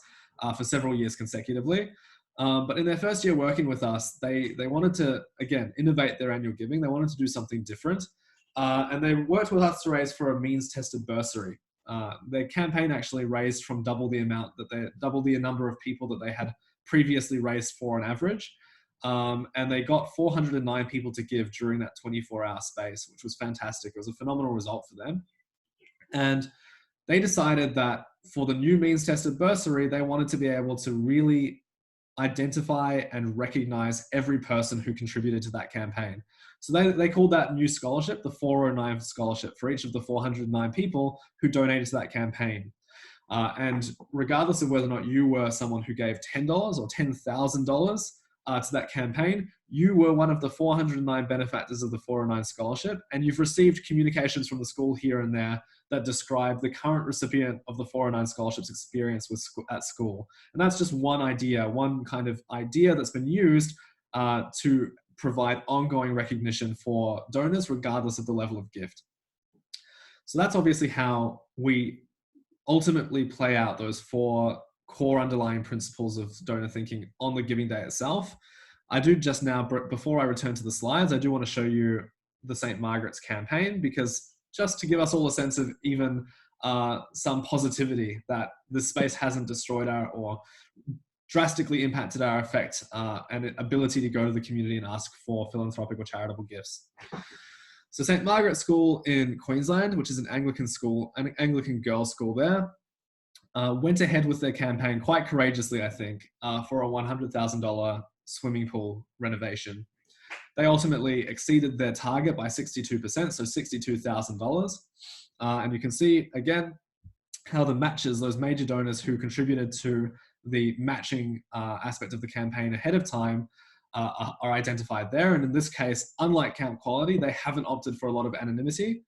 for several years consecutively. But in their first year working with us, they wanted to, again, innovate their annual giving. They wanted to do something different. And they worked with us to raise for a means-tested bursary. Their campaign actually raised from double the number of people that they had previously raised for on average. And they got 409 people to give during that 24-hour space, which was fantastic. It was a phenomenal result for them. And they decided that for the new means-tested bursary, they wanted to be able to really identify and recognize every person who contributed to that campaign. So they called that new scholarship the 409 scholarship for each of the 409 people who donated to that campaign. And regardless of whether or not you were someone who gave $10 or $10,000 to that campaign, you were one of the 409 benefactors of the 409 scholarship, and you've received communications from the school here and there that describe the current recipient of the 409 scholarships experience at school. And that's just one kind of idea that's been used to provide ongoing recognition for donors regardless of the level of gift. So that's obviously how we ultimately play out those four core underlying principles of donor thinking on the giving day itself. I do just now, before I return to the slides, I do want to show you the St. Margaret's campaign, because just to give us all a sense of even some positivity that this space hasn't destroyed or drastically impacted our effect and ability to go to the community and ask for philanthropic or charitable gifts. So St. Margaret's School in Queensland, which is an Anglican school, an Anglican girls' school there, went ahead with their campaign quite courageously, I think, for a $100,000 swimming pool renovation. They ultimately exceeded their target by 62%, so $62,000. And you can see, again, how the matches, those major donors who contributed to the matching aspect of the campaign ahead of time are identified there. And in this case, unlike Camp Quality, they haven't opted for a lot of anonymity.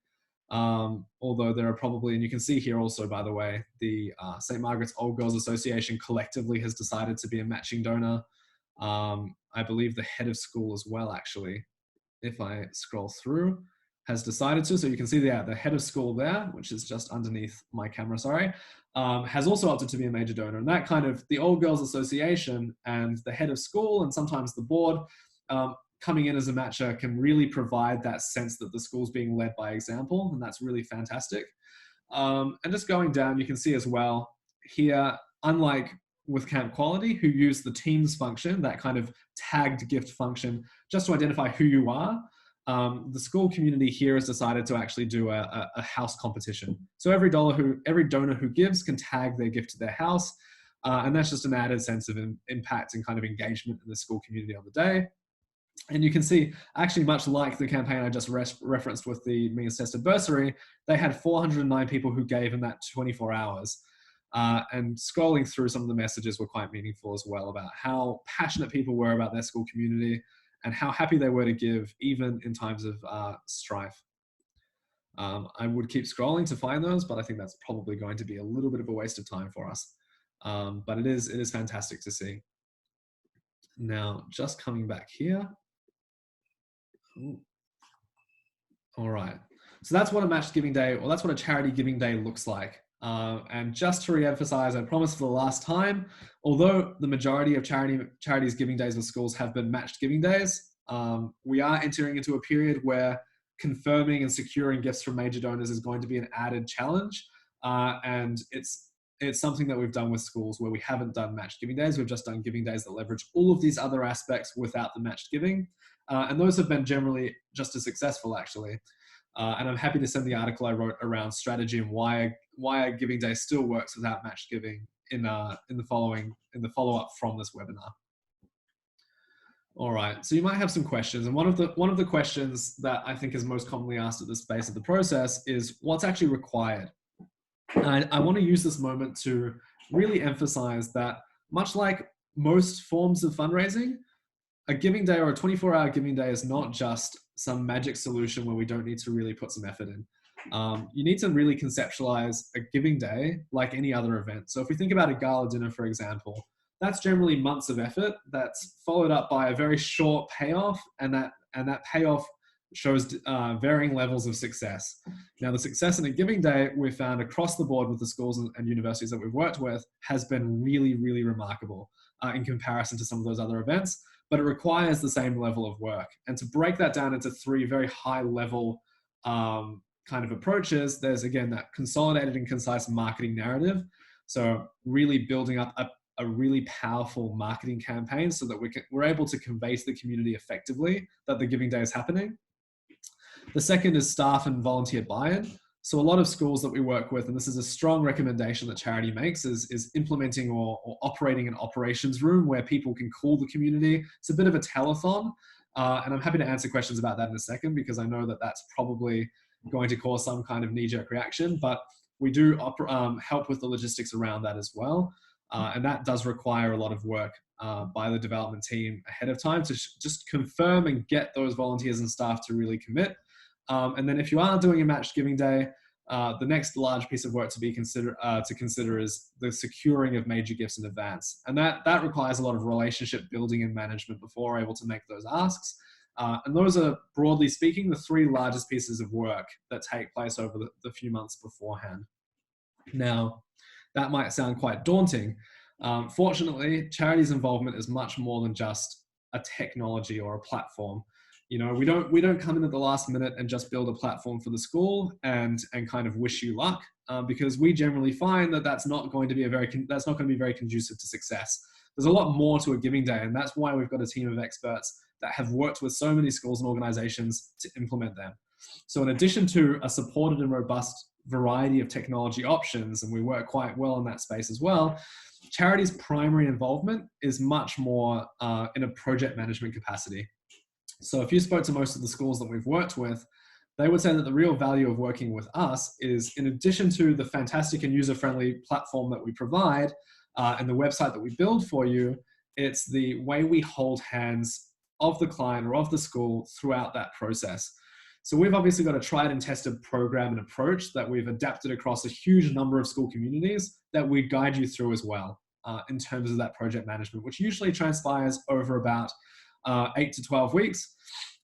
Although there are probably, and you can see here also, by the way, the St. Margaret's Old Girls Association collectively has decided to be a matching donor. I believe the head of school as well, actually, if I scroll through. has decided to. So you can see the head of school there, which is just underneath my camera, sorry, has also opted to be a major donor. And that kind of, the Old Girls Association and the head of school and sometimes the board coming in as a matcher can really provide that sense that the school's being led by example. And that's really fantastic. And just going down, you can see as well here, unlike with Camp Quality, who use the teams function, that kind of tagged gift function, just to identify who you are, the school community here has decided to actually do a house competition. So every donor who gives can tag their gift to their house. And that's just an added sense of impact and kind of engagement in the school community on the day. And you can see, actually, much like the campaign I just referenced with the Means Tested Bursary, they had 409 people who gave in that 24 hours. And scrolling through some of the messages were quite meaningful as well about how passionate people were about their school community and how happy they were to give, even in times of strife. I would keep scrolling to find those, but I think that's probably going to be a little bit of a waste of time for us. But it is fantastic to see. Now, just coming back here. Ooh. All right. So that's what a matched giving day, or that's what a charity giving day looks like. And just to re-emphasize, I promise for the last time, although the majority of charities giving days with schools have been matched giving days, we are entering into a period where confirming and securing gifts from major donors is going to be an added challenge. And it's something that we've done with schools where we haven't done matched giving days. We've just done giving days that leverage all of these other aspects without the matched giving. And those have been generally just as successful, actually. And I'm happy to send the article I wrote around strategy and why a giving day still works without matched giving in the follow-up from this webinar. All right, so you might have some questions, and one of the questions that I think is most commonly asked at this phase of the process is what's actually required. And I want to use this moment to really emphasize that, much like most forms of fundraising, a giving day or a 24-hour giving day is not just some magic solution where we don't need to really put some effort in. You need to really conceptualize a giving day like any other event. So if we think about a gala dinner, for example, that's generally months of effort that's followed up by a very short payoff, and that payoff shows varying levels of success. Now, the success in a giving day we've found across the board with the schools and universities that we've worked with has been really, really remarkable in comparison to some of those other events, but it requires the same level of work. And to break that down into three very high level kind of approaches, there's again that consolidated and concise marketing narrative. So really building up a really powerful marketing campaign so that we're able to convey to the community effectively that the giving day is happening. The second is staff and volunteer buy-in. So a lot of schools that we work with, and this is a strong recommendation that Charidy makes, is implementing or operating an operations room where people can call the community. It's a bit of a telethon, and I'm happy to answer questions about that in a second, because I know that that's probably going to cause some kind of knee-jerk reaction, but we do help with the logistics around that as well. And that does require a lot of work by the development team ahead of time to just confirm and get those volunteers and staff to really commit. And then if you are doing a matched giving day, the next large piece of work to consider is the securing of major gifts in advance. And that requires a lot of relationship building and management before we're able to make those asks. And those are, broadly speaking, the three largest pieces of work that take place over the few months beforehand. Now, that might sound quite daunting. Fortunately, Charity's involvement is much more than just a technology or a platform. You know, we don't come in at the last minute and just build a platform for the school and kind of wish you luck, because we generally find that that's not going to be very conducive to success. There's a lot more to a giving day, and that's why we've got a team of experts that have worked with so many schools and organizations to implement them. So in addition to a supported and robust variety of technology options, and we work quite well in that space as well, Charity's primary involvement is much more in a project management capacity. So if you spoke to most of the schools that we've worked with, they would say that the real value of working with us is, in addition to the fantastic and user-friendly platform that we provide and the website that we build for you, it's the way we hold hands of the client or of the school throughout that process. So we've obviously got a tried and tested program and approach that we've adapted across a huge number of school communities that we guide you through as well in terms of that project management, which usually transpires over about 8 to 12 weeks.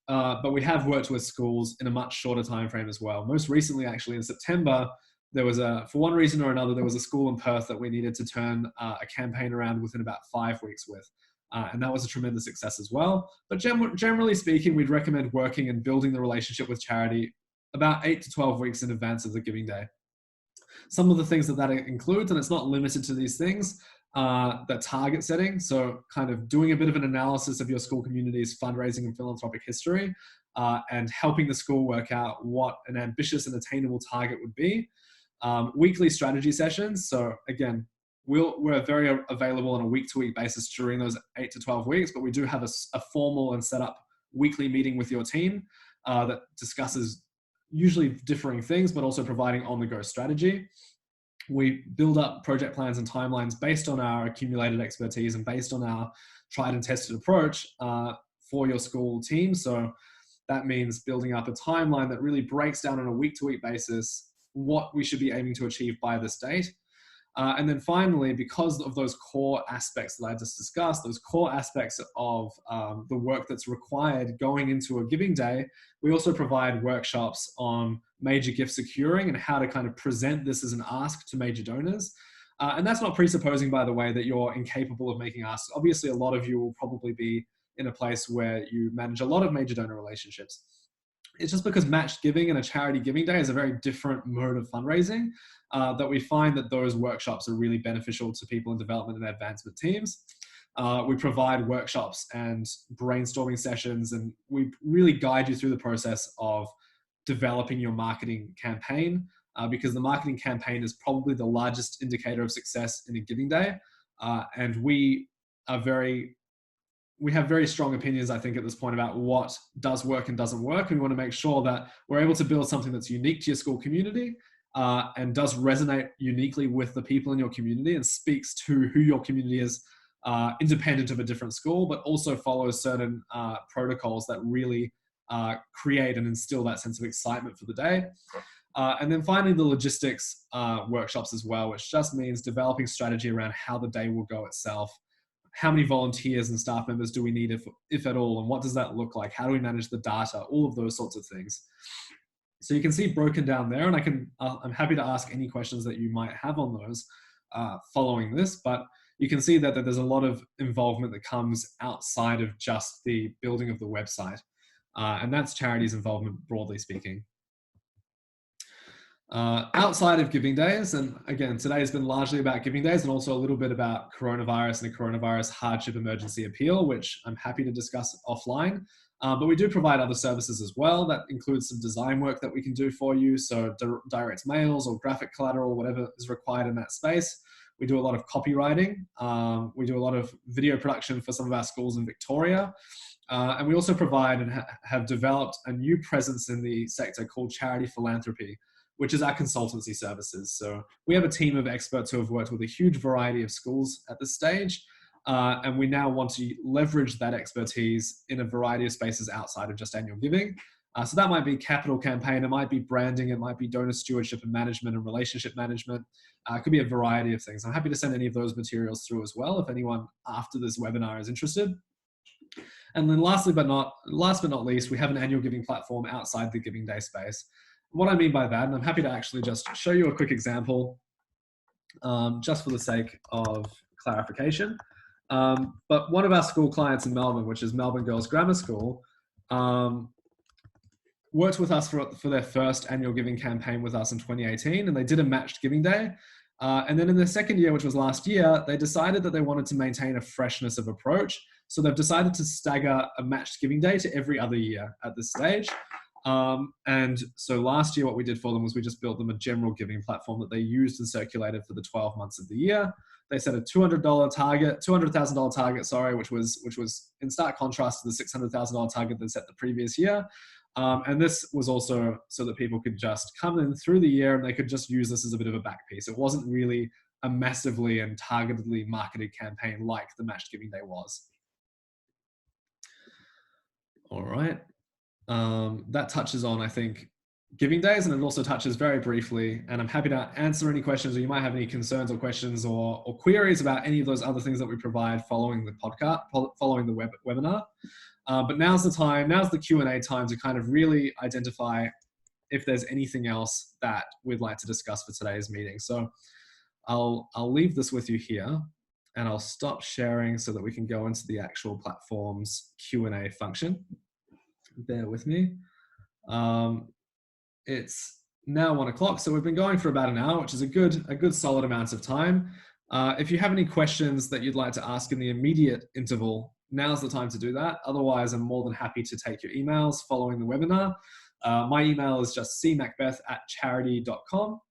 but we have worked with schools in a much shorter time frame as well. Most recently, actually, in September, there was for one reason or another, there was a school in Perth that we needed to turn a campaign around within about 5 weeks with. And that was a tremendous success as well. But generally speaking, we'd recommend working and building the relationship with Charidy about 8 to 12 weeks in advance of the giving day. Some of the things that includes, and it's not limited to these things, the target setting. So kind of doing a bit of an analysis of your school community's fundraising and philanthropic history, and helping the school work out what an ambitious and attainable target would be. Weekly strategy sessions. So again, we're very available on a week-to-week basis during those 8 to 12 weeks, but we do have a formal and set up weekly meeting with your team that discusses usually differing things, but also providing on-the-go strategy. We build up project plans and timelines based on our accumulated expertise and based on our tried and tested approach for your school team. So that means building up a timeline that really breaks down on a week-to-week basis what we should be aiming to achieve by this date. And then finally, because of those core aspects that I just discussed, those core aspects of the work that's required going into a giving day, we also provide workshops on major gift securing and how to kind of present this as an ask to major donors. And that's not presupposing, by the way, that you're incapable of making asks. Obviously, a lot of you will probably be in a place where you manage a lot of major donor relationships. It's just because matched giving and a charity giving day is a very different mode of fundraising that we find that those workshops are really beneficial to people in development and advancement teams. We provide workshops and brainstorming sessions, and we really guide you through the process of developing your marketing campaign because the marketing campaign is probably the largest indicator of success in a giving day. And we have very strong opinions, I think, at this point about what does work and doesn't work. And we want to make sure that we're able to build something that's unique to your school community and does resonate uniquely with the people in your community and speaks to who your community is, independent of a different school, but also follows certain protocols that really create and instill that sense of excitement for the day. And then finally, the logistics workshops as well, which just means developing strategy around how the day will go itself. How many volunteers and staff members do we need, if at all, and what does that look like? How do we manage the data? All of those sorts of things. So you can see broken down there, and I'm happy to ask any questions that you might have on those following this, but you can see that there's a lot of involvement that comes outside of just the building of the website. And that's Charity's involvement, broadly speaking. Outside of giving days, and again, today has been largely about giving days and also a little bit about coronavirus and a coronavirus hardship emergency appeal, which I'm happy to discuss offline. But we do provide other services as well. That includes some design work that we can do for you. So direct mails or graphic collateral, whatever is required in that space. We do a lot of copywriting. We do a lot of video production for some of our schools in Victoria. And we also provide and have developed a new presence in the sector called Charity Philanthropy, which is our consultancy services. So we have a team of experts who have worked with a huge variety of schools at this stage. And we now want to leverage that expertise in a variety of spaces outside of just annual giving. So that might be capital campaign, it might be branding, it might be donor stewardship and management and relationship management. It could be a variety of things. I'm happy to send any of those materials through as well if anyone after this webinar is interested. And then last but not least, we have an annual giving platform outside the giving day space. What I mean by that, and I'm happy to actually just show you a quick example, just for the sake of clarification. But one of our school clients in Melbourne, which is Melbourne Girls Grammar School, worked with us for their first annual giving campaign with us in 2018, and they did a matched giving day. And then in their second year, which was last year, they decided that they wanted to maintain a freshness of approach. So they've decided to stagger a matched giving day to every other year at this stage. And so last year, what we did for them was we just built them a general giving platform that they used and circulated for the 12 months of the year. They set a $200,000 target, which was in stark contrast to the $600,000 target they set the previous year. And this was also so that people could just come in through the year and they could just use this as a bit of a back piece. It wasn't really a massively and targetedly marketed campaign like the matched giving day was. All right. That touches on, I think, giving days, and it also touches very briefly, and I'm happy to answer any questions, or you might have any concerns or questions or queries about any of those other things that we provide following the podcast, following the webinar. But now's the time, now's the Q&A time to kind of really identify if there's anything else that we'd like to discuss for today's meeting. So I'll leave this with you here, and I'll stop sharing so that we can go into the actual platform's Q&A function. Bear with me. It's now 1 o'clock, so we've been going for about an hour, which is a good solid amount of time. If you have any questions that you'd like to ask in the immediate interval, now's the time to do that. Otherwise, I'm more than happy to take your emails following the webinar. My email is just cmacbeth@charidy.com.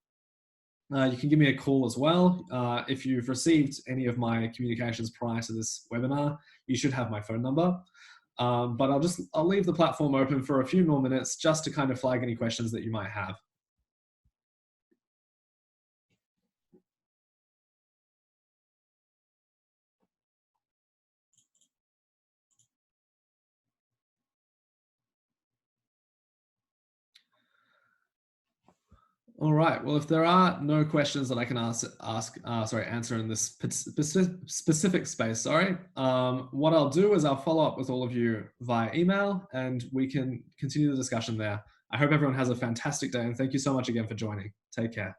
You can give me a call as well. If you've received any of my communications prior to this webinar, you should have my phone number. But I'll leave the platform open for a few more minutes just to kind of flag any questions that you might have. All right. Well, if there are no questions that I can answer in this specific space, what I'll do is I'll follow up with all of you via email, and we can continue the discussion there. I hope everyone has a fantastic day, and thank you so much again for joining. Take care.